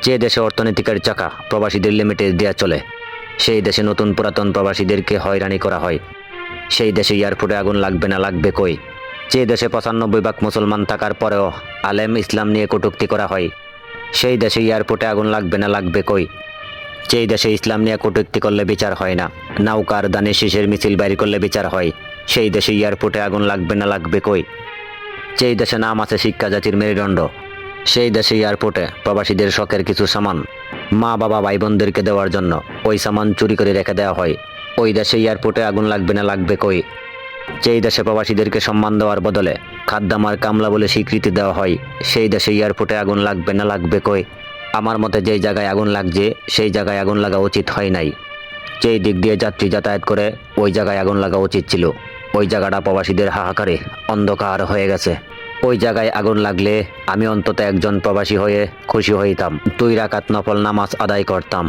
যে দেশে অর্থনীতির চাকা প্রবাসীদের লিমিটেড দেওয়া চলে, সেই দেশে নতুন পুরাতন প্রবাসীদেরকে হয়রানি করা হয়। সেই দেশে এয়ারপোর্টে আগুন লাগবে না লাগবে কই? যে দেশে 95% মুসলমান থাকার পরেও আলেম ইসলাম নিয়ে কটূক্তি করা হয়, সেই দেশে এয়ারপোর্টে আগুন লাগবে না লাগবে কই? যেই দেশে ইসলাম নিয়ে কটূক্তি করলে বিচার হয় না, নৌকার দানে শীষের মিছিল বাইর করলে বিচার হয়, সেই দেশে এয়ারপোর্টে আগুন লাগবে না লাগবে কই? যেই দেশে নাম আছে শিক্ষা জাতির মেরুদণ্ড, সেই দেশে এয়ারপোর্টে প্রবাসীদের শখের কিছু সামান মা বাবা ভাই বোনদেরকে দেওয়ার জন্য ওই সামান চুরি করে রেখে দেওয়া হয়, ওই দেশে এয়ারপোর্টে আগুন লাগবে না লাগবে কই? যেই দেশে প্রবাসীদেরকে সম্মান দেওয়ার বদলে খাদ্দামার কামলা বলে স্বীকৃতি দেওয়া হয়, সেই দেশে এয়ারপোর্টে আগুন লাগবে না লাগবে কই? আমার মতে যেই জায়গায় আগুন লাগছে সেই জায়গায় আগুন লাগা উচিত হয় নাই। যেই দিক দিয়ে যাত্রী যাতায়াত করে ওই জায়গায় আগুন লাগা উচিত ছিল। ওই জায়গাটা প্রবাসীদের হাহাকারে অন্ধকার হয়ে গেছে। ওই জায়গায় আগুন লাগলে আমি অন্তত একজন প্রবাসী হয়ে খুশি হইতাম, 2 রাকাত নফল নামাজ আদায় করতাম।